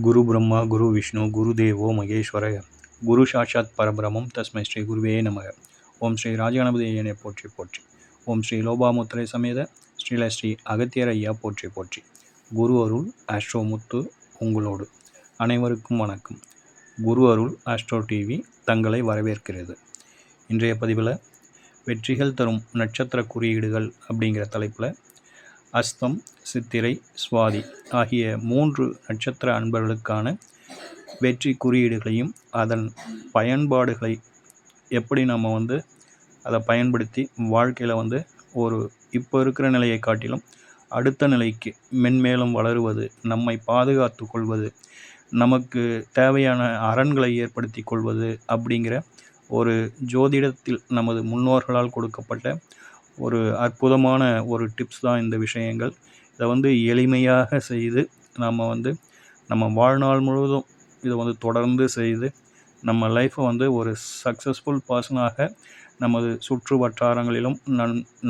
குரு பிரம்மா குரு விஷ்ணு குரு தேவோ மகேஸ்வர குரு சாட்சாத் பரபிரமம் தஸ்மை ஸ்ரீ குருவே நமக. ஓம் ஸ்ரீ ராஜகணபதியனை போற்றி போற்றி. ஓம் ஸ்ரீ லோபாமுத்திரை சமேத ஸ்ரீ அகத்தியர் ஐயா போற்றி போற்றி. குரு அருள் ஆஸ்ட்ரோ முத்து உங்களோடு. அனைவருக்கும் வணக்கம். குரு அருள் ஆஸ்ட்ரோ டிவி தங்களை வரவேற்கிறது. இன்றைய பதிவில் வெற்றிகள் தரும் நட்சத்திர குறியீடுகள் அப்படிங்கிற தலைப்பில் அஸ்தம், சித்திரை, சுவாதி ஆகிய 3 நட்சத்திர அன்பர்களுக்கான வெற்றி குறியீடுகளையும் அதன் பயன்பாடுகளை எப்படி நம்ம அதை பயன்படுத்தி வாழ்க்கையில் ஒரு இப்போ இருக்கிற நிலையை காட்டிலும் அடுத்த நிலைக்கு மென்மேலும் வளருவது, நம்மை பாதுகாத்து கொள்வது, நமக்கு தேவையான அரண்களை ஏற்படுத்தி கொள்வது அப்படிங்கிற ஒரு ஜோதிடத்தில் நமது முன்னோர்களால் கொடுக்கப்பட்ட ஒரு அற்புதமான ஒரு டிப்ஸ் தான் இந்த விஷயங்கள். இதை எளிமையாக செய்து நம்ம வாழ்நாள் முழுவதும் இதை தொடர்ந்து செய்து நம்ம லைஃப்பை ஒரு சக்ஸஸ்ஃபுல் பர்சனாக நமது சுற்று வட்டாரங்களிலும்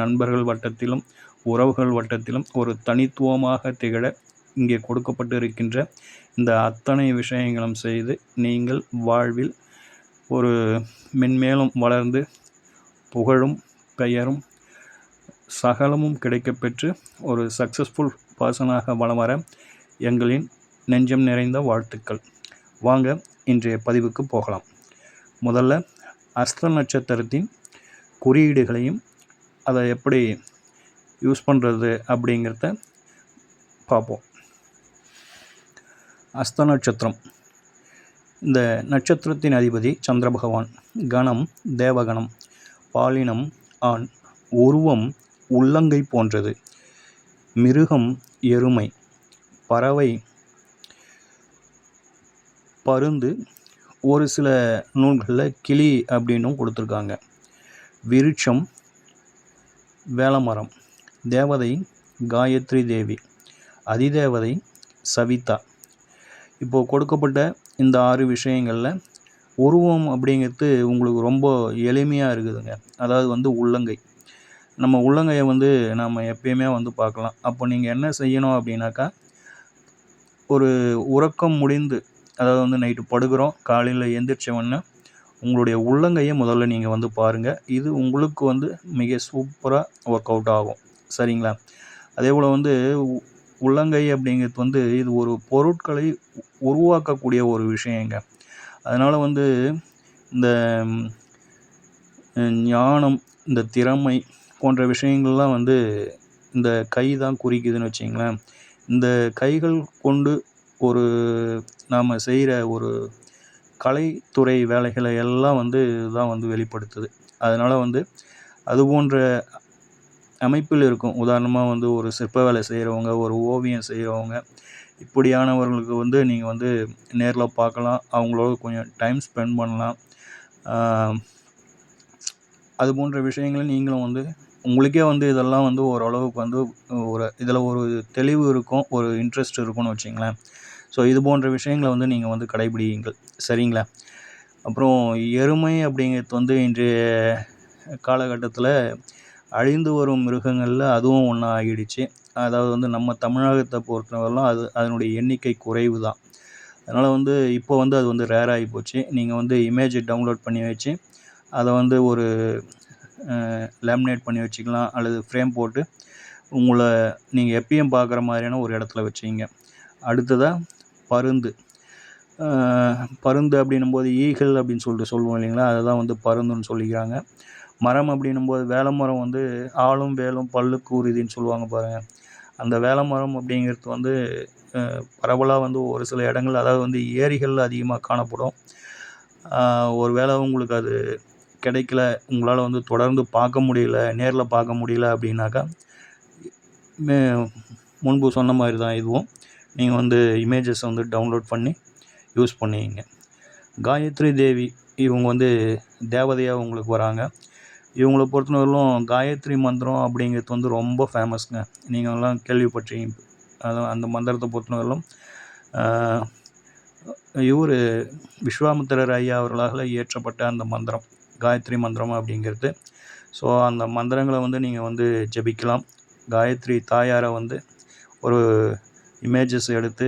நண்பர்கள் வட்டத்திலும் உறவுகள் வட்டத்திலும் ஒரு தனித்துவமாக திகழ இங்கே கொடுக்கப்பட்டு இருக்கின்ற இந்த அத்தனை விஷயங்களும் செய்து நீங்கள் வாழ்வில் ஒரு மென்மேலும் வளர்ந்து புகழும் பெயரும் சகலமும் கிடைக்கப்பெற்று ஒரு சக்ஸஸ்ஃபுல் பர்சனாக வலம் வர எங்களின் நெஞ்சம் நிறைந்த வாழ்த்துக்கள். வாங்க இன்றைய பதிவுக்கு போகலாம். முதல்ல அஸ்த நட்சத்திரத்தின் குறியீடுகளையும் அதை எப்படி யூஸ் பண்ணுறது அப்படிங்கிறத பார்ப்போம். அஸ்த நட்சத்திரம், இந்த நட்சத்திரத்தின் அதிபதி சந்திர பகவான். கணம் தேவகணம். பாலினம் ஆண். உருவம் உள்ளங்கை போன்றது. மிருகம் எருமை. பறவை பருந்து. ஒரு சில நூல்களில் கிளி அப்படின்னும் கொடுத்துருக்காங்க. விருட்சம் வேலமரம். தேவதை காயத்ரி தேவி. அதிதேவதை சவிதா. இப்போது கொடுக்கப்பட்ட இந்த 6 விஷயங்களில் உருவம் அப்படிங்கிறது உங்களுக்கு ரொம்ப எளிமையாக இருக்குதுங்க. அதாவது உள்ளங்கை. நம்ம உள்ளங்கையை நம்ம எப்பயுமே பார்க்கலாம். அப்போ நீங்கள் என்ன செய்யணும் அப்படின்னாக்கா, ஒரு உறக்கம் முடிந்து, அதாவது நைட்டு படுக்கிறோம், காலையில் எந்திரிச்சவொன்னே உங்களுடைய உள்ளங்கையை முதல்ல நீங்கள் பாருங்கள். இது உங்களுக்கு மிக சூப்பராக ஒர்க் அவுட் ஆகும். சரிங்களா? அதே போல் உள்ளங்கை அப்படிங்கிறது இது ஒரு பொருட்களை உருவாக்கக்கூடிய ஒரு விஷயங்க. அதனால் இந்த ஞானம், இந்த திறமை போன்ற விஷயங்கள்லாம் இந்த கை தான் குறிக்குதுன்னு வச்சிங்களேன். இந்த கைகள் கொண்டு ஒரு நாம் செய்கிற ஒரு கலைத்துறை வேலைகளை எல்லாம் தான் வெளிப்படுத்துது. அதனால் அது போன்ற அமைப்பில் இருக்கும். உதாரணமாக ஒரு சிற்ப வேலை செய்கிறவங்க, ஒரு ஓவியம் செய்கிறவங்க, இப்படியானவர்களுக்கு நீங்கள் நேரில் பார்க்கலாம். அவங்களோட கொஞ்சம் டைம் ஸ்பெண்ட் பண்ணலாம். அது போன்ற விஷயங்களை நீங்களும் உங்களுக்கே இதெல்லாம் ஓரளவுக்கு ஒரு இதில் ஒரு தெளிவு இருக்கும், ஒரு இன்ட்ரெஸ்ட் இருக்கும்னு வச்சிங்களேன். ஸோ இது போன்ற விஷயங்களை நீங்கள் கடைபிடிங்கள். சரிங்களா? அப்புறம் எருமை அப்படிங்கிறது இன்றைய காலகட்டத்தில் அழிந்து வரும் மிருகங்களில் அதுவும் ஒன்றா ஆகிடுச்சு. அதாவது நம்ம தமிழகத்தை பொறுத்தவரைலாம் அதனுடைய எண்ணிக்கை குறைவு தான். அதனால் இப்போ அது ரேர் ஆகி போச்சு. நீங்கள் இமேஜ் டவுன்லோட் பண்ணி வச்சு அதை ஒரு லேமினேட் பண்ணி வச்சுக்கலாம், அல்லது ஃப்ரேம் போட்டு உங்களை நீங்கள் எப்பயும் பார்க்குற மாதிரியான ஒரு இடத்துல வச்சிங்க. அடுத்ததாக பருந்து. பருந்து அப்படின்னும்போது ஈகிள் அப்படின்னு சொல்லுவோம் இல்லைங்களா, அதை தான் பருந்துன்னு சொல்லிக்கிறாங்க. மரம் அப்படின்னும்போது வேலை மரம் ஆளும் வேலும் பல்லுக்கு உறுதின்னு சொல்லுவாங்க பாருங்கள். அந்த வேலை மரம் அப்படிங்கிறது பரவலாக ஒரு சில இடங்கள், அதாவது ஏரிகளில் அதிகமாக காணப்படும். ஒரு வேளை உங்களுக்கு அது கிடைக்கல, உங்களால் தொடர்ந்து பார்க்க முடியல, நேரில் பார்க்க முடியல அப்படின்னாக்கா, முன்பு சொன்ன மாதிரி தான் இதுவும் நீங்கள் இமேஜஸ் டவுன்லோட் பண்ணி யூஸ் பண்ணிங்க. காயத்ரி தேவி இவங்க தேவதையாக உங்களுக்கு வராங்க. இவங்கள பொறுத்தவரையிலும் காயத்ரி மந்திரம் அப்படிங்கிறது ரொம்ப ஃபேமஸ்ங்க. நீங்கள்லாம் கேள்விப்பட்டீங்க. அந்த மந்திரத்தை பொறுத்தவரையிலும் இவர் விஸ்வாமித்திரர் ஐயா அவர்களால் இயற்றப்பட்ட அந்த மந்திரம் காயத்ரி மந்திரம் அப்படிங்கிறது. ஸோ அந்த மந்திரங்களை நீங்கள் ஜபிக்கலாம். காயத்ரி தாயாரை ஒரு இமேஜஸ் எடுத்து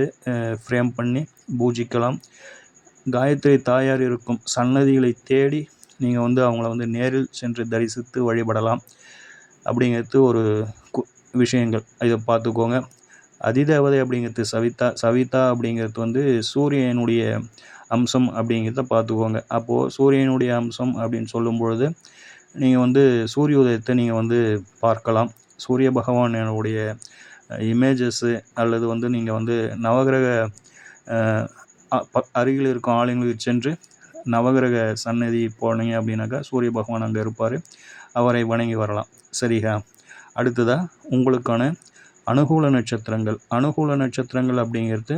ஃப்ரேம் பண்ணி பூஜிக்கலாம். காயத்ரி தாயார் இருக்கும் சன்னதிகளை தேடி நீங்கள் வந்து அவங்கள வந்து நேரில் சென்று தரிசித்து வழிபடலாம் அப்படிங்கிறது ஒரு விஷயங்கள். இதை பார்த்துக்கோங்க. அதிதேவதை அப்படிங்கிறது சவிதா அப்படிங்கிறது வந்து சூரியனுடைய அம்சம் அப்படிங்கிறத பார்த்துக்கோங்க. அப்போது சூரியனுடைய அம்சம் அப்படின்னு சொல்லும் பொழுது நீங்கள் வந்து சூரிய உதயத்தை நீங்கள் வந்து பார்க்கலாம். சூரிய பகவானுடைய இமேஜஸ்ஸு அல்லது வந்து நீங்கள் வந்து நவகிரக அருகில் இருக்கும் ஆலயங்களுக்கு சென்று நவகிரக சன்னதி போனீங்க அப்படின்னாக்கா சூரிய பகவான் அங்கே இருப்பார். அவரை வணங்கி வரலாம். சரியா? அடுத்ததாக உங்களுக்கான அனுகூல நட்சத்திரங்கள் அப்படிங்கிறது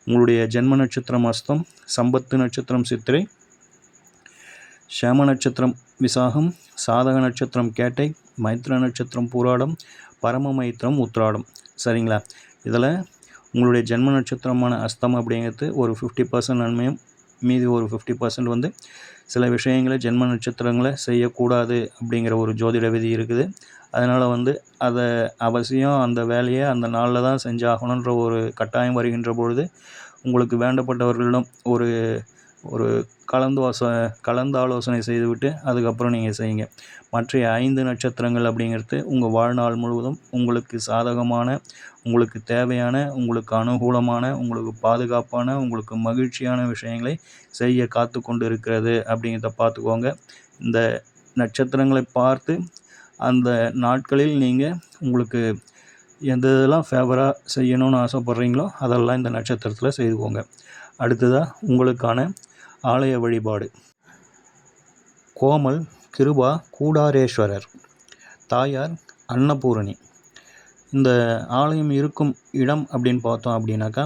உங்களுடைய ஜென்ம நட்சத்திரம் அஸ்தம், சம்பத்து நட்சத்திரம் சித்திரை, ஷேம நட்சத்திரம் விசாகம், சாதக நட்சத்திரம் கேட்டை, மைத்ர நட்சத்திரம் பூராடம், பரம மைத்திரம் உத்திராடம். சரிங்களா? இதில் உங்களுடைய ஜென்ம நட்சத்திரமான அஸ்தம் அப்படிங்கிறது ஒரு 50% நன்மையும், மீதி ஒரு 50% வந்து சில விஷயங்களை ஜென்ம நட்சத்திரங்களை செய்யக்கூடாது அப்படிங்கிற ஒரு ஜோதிட விதி இருக்குது. அதனால் வந்து அதை அவசியம் அந்த வேலையை அந்த நாளில் தான் செஞ்சாகணுன்ற ஒரு கட்டாயம் வருகின்ற பொழுது உங்களுக்கு வேண்டப்பட்டவர்களிடம் ஒரு ஒரு கலந்து ஆலோசனை செய்துவிட்டு அதுக்கப்புறம் நீங்கள் செய்யுங்க. மற்ற 5 நட்சத்திரங்கள் அப்படிங்கிறது உங்கள் வாழ்நாள் முழுவதும் உங்களுக்கு சாதகமான, உங்களுக்கு தேவையான, உங்களுக்கு அனுகூலமான, உங்களுக்கு பாதுகாப்பான, உங்களுக்கு மகிழ்ச்சியான விஷயங்களை செய்ய காத்து கொண்டு இருக்கிறது அப்படிங்கிறத பார்த்துக்கோங்க. இந்த நட்சத்திரங்களை பார்த்து அந்த நாட்களில் நீங்கள் உங்களுக்கு எந்த இதெல்லாம் ஃபேவராக செய்யணும்னு ஆசைப்பட்றீங்களோ அதெல்லாம் இந்த நட்சத்திரத்தில் செய்துக்கோங்க. அடுத்ததாக உங்களுக்கான ஆலய வழிபாடு. கோமல் கிருபா கூடாரேஸ்வரர், தாயார் அன்னபூரணி. இந்த ஆலயம் இருக்கும் இடம் அப்படின்னு பார்த்தோம் அப்படின்னாக்கா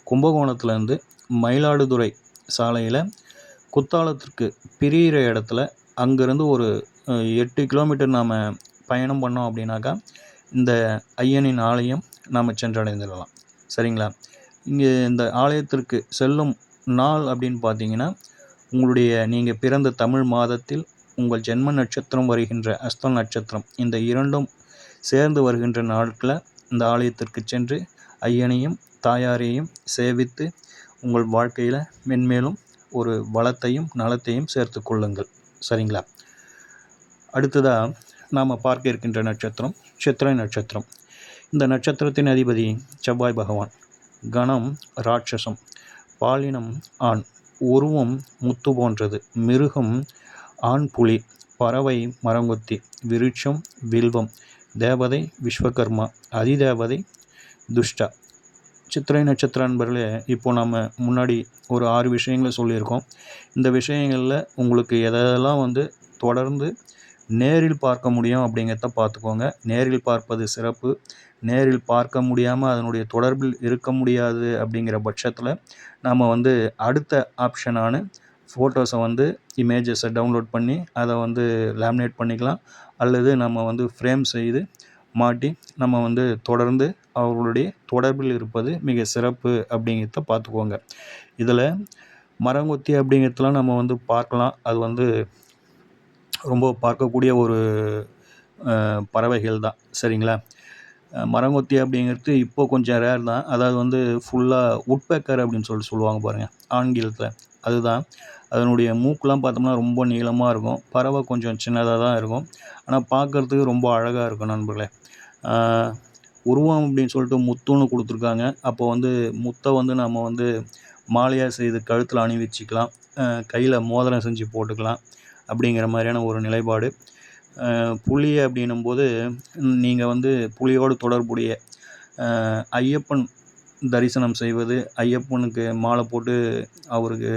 கும்பகோணத்துலேருந்து மயிலாடுதுறை சாலையில் குத்தாலத்திற்கு பிரிகிற இடத்துல அங்கேருந்து ஒரு 8 கிலோமீட்டர் நாம் பயணம் பண்ணோம் அப்படின்னாக்கா இந்த ஐயனின் ஆலயம் நாம் சென்றடைந்துடலாம். சரிங்களா? இங்கே இந்த ஆலயத்திற்கு செல்லும் நாள் அப்படின்னு பார்த்தீங்கன்னா உங்களுடைய நீங்கள் பிறந்த தமிழ் மாதத்தில் உங்கள் ஜென்ம நட்சத்திரம் வருகின்ற அஸ்தம் நட்சத்திரம் இந்த இரண்டும் சேர்ந்து வருகின்ற நாட்களில் இந்த ஆலயத்திற்கு சென்று ஐயனையும் தாயாரையும் சேவித்து உங்கள் வாழ்க்கையில் மென்மேலும் ஒரு வளத்தையும் நலத்தையும் சேர்த்து கொள்ளுங்கள். சரிங்களா? அடுத்ததாக நாம் பார்க்க இருக்கின்ற நட்சத்திரம் சித்திரை நட்சத்திரம். இந்த நட்சத்திரத்தின் அதிபதி செவ்வாய் பகவான். கணம் ராட்சசம், பாலினம் ஆண், உருவம் முத்து போன்றது, மிருகம் ஆண் புலி, பறவை மரங்கொத்தி, விருட்சம் வில்வம், தேவதை விஸ்வகர்மா, அதிதேவதை துஷ்டா. சித்திரை நட்சத்திர நண்பர்களே, இப்போ நம்ம முன்னாடி ஒரு 6 விஷயங்களை சொல்லியிருக்கோம். இந்த விஷயங்களில் உங்களுக்கு எதெல்லாம் வந்து தொடர்ந்து நேரில் பார்க்க முடியும் அப்படிங்கிறத பார்த்துக்கோங்க. நேரில் பார்ப்பது சிறப்பு. நேரில் பார்க்க முடியாமல் அதனுடைய தொடர்பில் இருக்க முடியாது அப்படிங்கிற பட்சத்தில் நாம் வந்து அடுத்த ஆப்ஷனான ஃபோட்டோஸை வந்து இமேஜஸை டவுன்லோட் பண்ணி அதை வந்து லேமினேட் பண்ணிக்கலாம். அல்லது நம்ம வந்து ஃப்ரேம் செய்து மாட்டி நம்ம வந்து தொடர்ந்து அவர்களுடைய தொடர்பில் இருப்பது மிக சிறப்பு அப்படிங்கிறத பார்த்துக்கோங்க. இதில் மரங்கொத்தி அப்படிங்கிறதுலாம் நம்ம வந்து பார்க்கலாம். அது வந்து ரொம்ப பார்க்கக்கூடிய ஒரு பறவைகள் தான். சரிங்களா? மரங்கொத்தி அப்படிங்கிறது இப்போ கொஞ்சம் ரேர் தான். அதாவது வந்து ஃபுல்லாக உட்பேக்கர் அப்படின்னு சொல்லுவாங்க பாருங்கள் ஆங்கிலத்தில். அதுதான். அதனுடைய மூக்கெலாம் பார்த்தோம்னா ரொம்ப நீளமாக இருக்கும். பறவை கொஞ்சம் சின்னதாக தான் இருக்கும். ஆனால் பார்க்குறதுக்கு ரொம்ப அழகாக இருக்கும் நண்பர்களே. உருவம் அப்படின்னு சொல்லிட்டு முத்துன்னு கொடுத்துருக்காங்க. அப்போ வந்து முத்தை வந்து நம்ம வந்து மாலையாக செய்து கழுத்தில் அணிவிச்சிக்கலாம், கையில் மோதிரம் செஞ்சு போட்டுக்கலாம் அப்படிங்கிற மாதிரியான ஒரு நிலைப்பாடு. புலி அப்படின்னும்போது நீங்கள் வந்து புலியோடு தொடர்புடைய ஐயப்பன் தரிசனம் செய்வது, ஐயப்பனுக்கு மாலை போட்டு அவருக்கு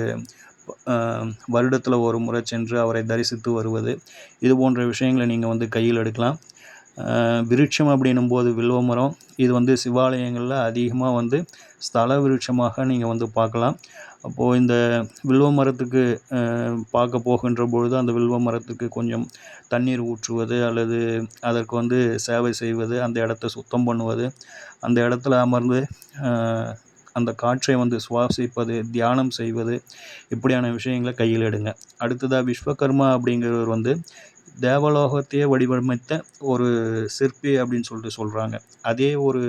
வருடத்தில் ஒரு முறை சென்று அவரை தரிசித்து வருவது, இது போன்ற விஷயங்களை நீங்கள் வந்து கையில் எடுக்கலாம். விருட்சம் அப்படின்னும்போது வில்வ மரம். இது வந்து சிவாலயங்களில் அதிகமாக வந்து ஸ்தல விருட்சமாக நீங்கள் வந்து பார்க்கலாம். அப்போது இந்த வில்வ மரத்துக்கு பார்க்க போகின்ற பொழுது அந்த வில்வ மரத்துக்கு கொஞ்சம் தண்ணீர் ஊற்றுவது அல்லது அதற்கு வந்து சேவை செய்வது, அந்த இடத்த சுத்தம் பண்ணுவது, அந்த இடத்துல அமர்ந்து அந்த காற்றை வந்து சுவாசிப்பது, தியானம் செய்வது, இப்படியான விஷயங்களை கையில் எடுங்க. அடுத்ததாக விஸ்வகர்மா அப்படிங்கிறவர் வந்து தேவலோகத்தையே வடிவமைத்த ஒரு சிற்பி அப்படின்னு சொல்லிட்டு சொல்கிறாங்க. அதே ஒரு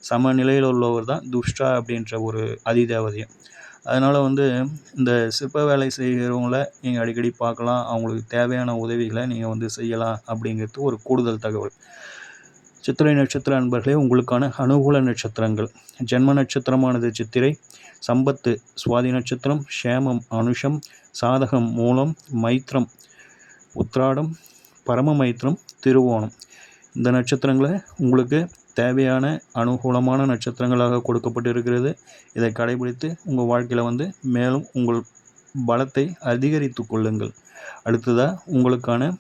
சமநிலையில் உள்ளவர் தான் துஷ்டா அப்படின்ற ஒரு அதிதேவதையும். அதனால் வந்து இந்த சிற்ப வேலை செய்கிறவங்கள நீங்கள் அடிக்கடி பார்க்கலாம். அவங்களுக்கு தேவையான உதவிகளை நீங்கள் வந்து செய்யலாம் அப்படிங்கிறது ஒரு கூடுதல் தகவல். சித்திரை நட்சத்திர அன்பர்களே, உங்களுக்கான அனுகூல நட்சத்திரங்கள். ஜென்ம நட்சத்திரமானது சித்திரை, சம்பத்து சுவாதி நட்சத்திரம், சேமம் அனுஷம், சாதகம் மூலம், மைத்திரம் உத்ராடம், பரம மைத்திரம் திருவோணம். இந்த நட்சத்திரங்களை உங்களுக்கு தேவையான அனுகூலமான நட்சத்திரங்களாக கொடுக்கப்பட்டிருக்கிறது. இதை கடைபிடித்து உங்கள் வாழ்க்கையில் வந்து மேலும் உங்கள் பலத்தை அதிகரித்து கொள்ளுங்கள். அடுத்ததாக உங்களுக்கான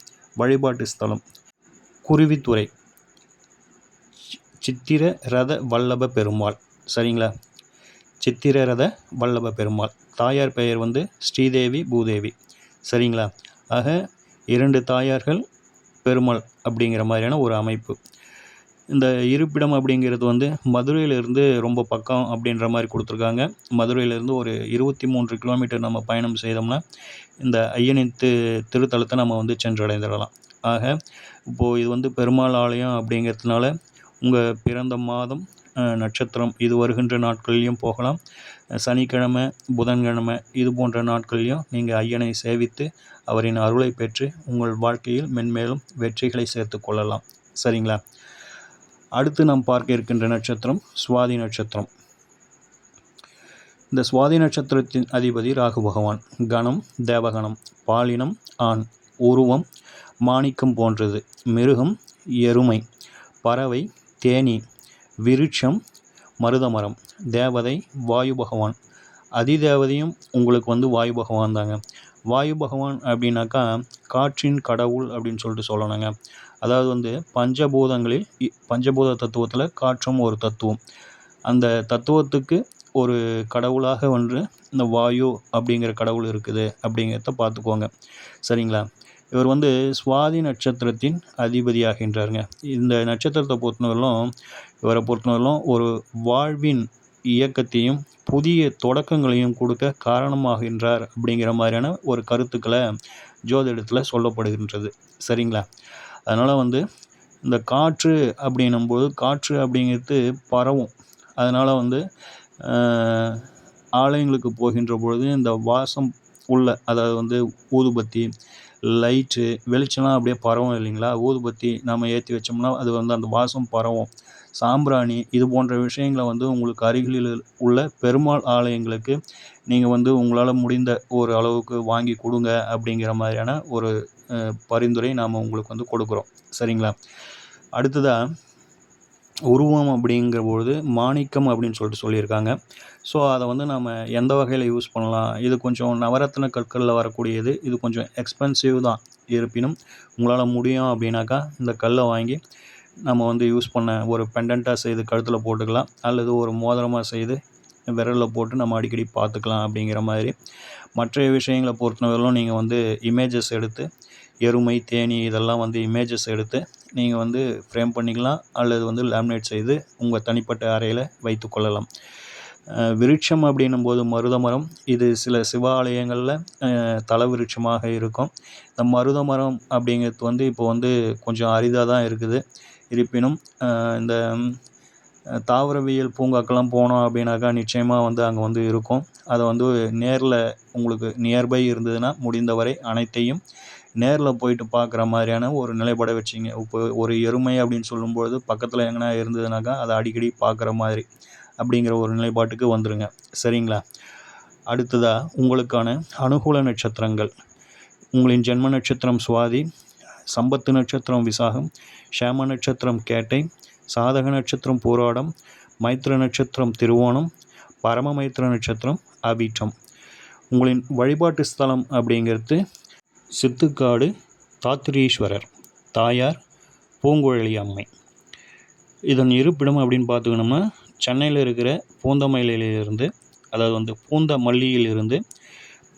வழிபாட்டு ஸ்தலம் குருவித்துறை சித்திர ரத வல்லப பெருமாள். சரிங்களா? சித்திர ரத வல்லப பெருமாள். தாயார் பெயர் வந்து ஸ்ரீதேவி பூதேவி. சரிங்களா? ஆக 2 தாயார்கள் பெருமாள் அப்படிங்கிற மாதிரியான ஒரு அமைப்பு. இந்த இருப்பிடம் அப்படிங்கிறது வந்து மதுரையிலேருந்து ரொம்ப பக்கம் அப்படின்ற மாதிரி கொடுத்துருக்காங்க. மதுரையிலேருந்து ஒரு 23 கிலோமீட்டர் நம்ம பயணம் செய்தோம்னா இந்த ஐயனின் திருத்தலத்தை நம்ம வந்து சென்றடைந்துடலாம். ஆக இப்போது இது வந்து பெருமாள் ஆலயம் அப்படிங்கிறதுனால உங்கள் பிறந்த மாதம் நட்சத்திரம் இது வருகின்ற நாட்கள்லையும் போகலாம். சனிக்கிழமை, புதன்கிழமை இது போன்ற நாட்கள்லையும் நீங்கள் ஐயனை சேவித்து அவரின் அருளை பெற்று உங்கள் வாழ்க்கையில் மென்மேலும் வெற்றிகளை சேர்த்து கொள்ளலாம். சரிங்களா? அடுத்து நாம் பார்க்க இருக்கின்ற நட்சத்திரம் சுவாதி நட்சத்திரம். இந்த சுவாதி நட்சத்திரத்தின் அதிபதி ராகு பகவான். கணம் தேவகணம், பாலினம் ஆண், உருவம் மாணிக்கம் போன்றது, மிருகம் எருமை, பறவை தேனி, விருட்சம் மருதமரம், தேவதை வாயு பகவான். அதிதேவதையும் உங்களுக்கு வந்து வாயு பகவான் தாங்க. வாயு பகவான் அப்படின்னாக்கா காற்றின் கடவுள் அப்படின்னு சொல்லிட்டு சொல்லணுங்க. அதாவது வந்து பஞ்சபூத தத்துவத்தில் காற்றும் ஒரு தத்துவம். அந்த தத்துவத்துக்கு ஒரு கடவுளாக வந்து இந்த வாயு அப்படிங்கிற கடவுள் இருக்குது அப்படிங்கிறத பார்த்துக்கோங்க. சரிங்களா? இவர் வந்து சுவாதி நட்சத்திரத்தின் அதிபதியாகின்றாருங்க. இந்த நட்சத்திரத்தை இவரை பொறுத்தவரையிலும் ஒரு வாழ்வின் இயக்கத்தையும் புதிய தொடக்கங்களையும் கொடுக்க காரணமாகின்றார் அப்படிங்கிற மாதிரியான ஒரு கருத்துக்களை ஜோதிடத்தில் சொல்லப்படுகின்றது. சரிங்களா? அதனால் வந்து இந்த காற்று அப்படின்னும்போது காற்று அப்படிங்கிறது பரவும். அதனால் வந்து ஆலயங்களுக்கு போகின்ற பொழுது இந்த வாசம் உள்ள, அதாவது வந்து ஊதுபத்தி, லைட்டு, வெளிச்சம்லாம் அப்படியே பரவும் இல்லைங்களா? ஊதுபத்தி நம்ம ஏற்றி வச்சோம்னா அது வந்து அந்த வாசம் பரவும். சாம்பிராணி இது போன்ற விஷயங்களை வந்து உங்களுக்கு அருகில் உள்ள பெருமாள் ஆலயங்களுக்கு நீங்கள் வந்து உங்களால் முடிந்த ஒரு அளவுக்கு வாங்கி கொடுங்க அப்படிங்கிற மாதிரியான ஒரு பரிந்துரை நாம் உங்களுக்கு வந்து கொடுக்குறோம். சரிங்களா? அடுத்ததாக உருவம் அப்படிங்கிறபொழுது மாணிக்கம் அப்படின்னு சொல்லியிருக்காங்க. ஸோ அதை வந்து நம்ம எந்த வகையில் யூஸ் பண்ணலாம்? இது கொஞ்சம் நவரத்ன கற்களில் வரக்கூடியது. இது கொஞ்சம் எக்ஸ்பென்சிவ் தான். இருப்பினும் உங்களால் முடியும் அப்படின்னாக்கா இந்த கல்லை வாங்கி நம்ம வந்து யூஸ் பண்ண ஒரு பெண்டண்ட்டாக செய்து கழுத்தில் போட்டுக்கலாம், அல்லது ஒரு மோதிரமாக செய்து விரலில் போட்டு நம்ம அடிக்கடி பார்த்துக்கலாம் அப்படிங்கிற மாதிரி. மற்ற விஷயங்களை பொறுத்தவரையிலும் நீங்கள் வந்து இமேஜஸ் எடுத்து எருமை, தேனி இதெல்லாம் வந்து இமேஜஸ் எடுத்து நீங்கள் வந்து ஃப்ரேம் பண்ணிக்கலாம், அல்லது வந்து லேமினேட் செய்து உங்கள் தனிப்பட்ட அறையில் வைத்து கொள்ளலாம். விருட்சம் அப்படின்னும்போது மருதமரம். இது சில சிவாலயங்களில் தல விருட்சமாக இருக்கும். இந்த மருதமரம் அப்படிங்கிறது வந்து இப்போ வந்து கொஞ்சம் அரிதாக தான் இருக்குது. இருப்பினும் இந்த தாவரவியல் பூங்காக்கெல்லாம் போனோம் அப்படின்னாக்கா நிச்சயமாக வந்து அங்கே வந்து இருக்கும். அதை வந்து நேரில் உங்களுக்கு நியர்பை இருந்ததுன்னா முடிந்தவரை அனைத்தையும் நேரில் போயிட்டு பார்க்குற மாதிரியான ஒரு நிலைப்பட வச்சிங்க. இப்போ ஒரு எருமை அப்படின்னு சொல்லும்பொழுது பக்கத்தில் எங்கன்னா இருந்ததுனாக்கா அதை அடிக்கடி பார்க்குற மாதிரி அப்படிங்கிற ஒரு நிலைப்பாட்டுக்கு வந்துடுங்க. சரிங்களா? அடுத்ததாக உங்களுக்கான அனுகூல நட்சத்திரங்கள். உங்களின் ஜென்ம நட்சத்திரம் சுவாதி, சம்பத்து நட்சத்திரம் விசாகம், சேம நட்சத்திரம் கேட்டை, சாதக நட்சத்திரம் பூராடம், மைத்திர நட்சத்திரம் திருவோணம், பரம மைத்திர நட்சத்திரம் அபீட்டம். உங்களின் வழிபாட்டு ஸ்தலம் அப்படிங்கிறது சித்துக்காடு தாத்திரீஸ்வரர், தாயார் பூங்குழலி அம்மை. இதன் இருப்பிடம் அப்படின்னு பார்த்துக்கணும்னா சென்னையில் இருக்கிற பூந்தமல்லியிலிருந்து, அதாவது வந்து பூந்தமல்லியிலிருந்து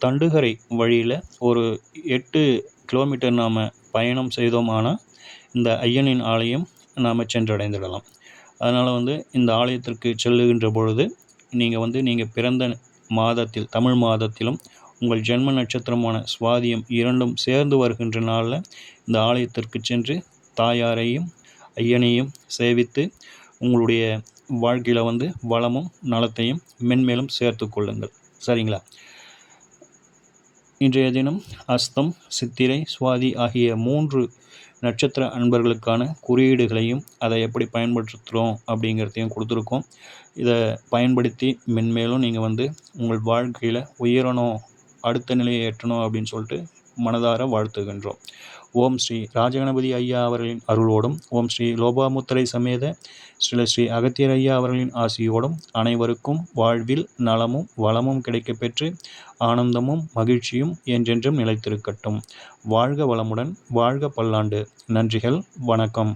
தண்டுகரை வழியில் ஒரு 8 கிலோமீட்டர் நாம் பயணம் செய்தோமானால் இந்த ஐயனின் ஆலயம் நாம் சென்றடைந்துடலாம். அதனால் வந்து இந்த ஆலயத்திற்கு செல்லுகின்ற பொழுது நீங்கள் பிறந்த மாதத்தில், தமிழ் மாதத்திலும் உங்கள் ஜென்ம நட்சத்திரமான சுவாதியம் இரண்டும் சேர்ந்து வருகின்ற நாளில் இந்த ஆலயத்திற்கு சென்று தாயாரையும் ஐயனையும் சேவித்து உங்களுடைய வாழ்க்கையில் வளமும் நலத்தையும் மென்மேலும் சேர்த்து கொள்ளுங்கள். சரிங்களா? இன்றைய தினம் அஸ்தம், சித்திரை, சுவாதி ஆகிய 3 நட்சத்திர அன்பர்களுக்கான குறியீடுகளையும் அதை எப்படி பயன்படுத்துகிறோம் அப்படிங்கிறதையும் கொடுத்துருக்கோம். இதை பயன்படுத்தி மென்மேலும் நீங்கள் உங்கள் வாழ்க்கையில் உயரணும், அடுத்த நிலையை எட்டணும் அப்படின்னு சொல்லிட்டு மனதார வாழ்த்துகின்றோம். ஓம் ஸ்ரீ ராஜகணபதி ஐயா அவர்களின் அருளோடும், ஓம் ஸ்ரீ லோபாமுத்திரை சமேத ஸ்ரீ அகத்தியர் ஐயா அவர்களின் ஆசியோடும் அனைவருக்கும் வாழ்வில் நலமும் வளமும் கிடைக்கப்பெற்று ஆனந்தமும் மகிழ்ச்சியும் என்றென்றும் நிலைத்திருக்கட்டும். வாழ்க வளமுடன், வாழ்க பல்லாண்டு. நன்றிகள், வணக்கம்.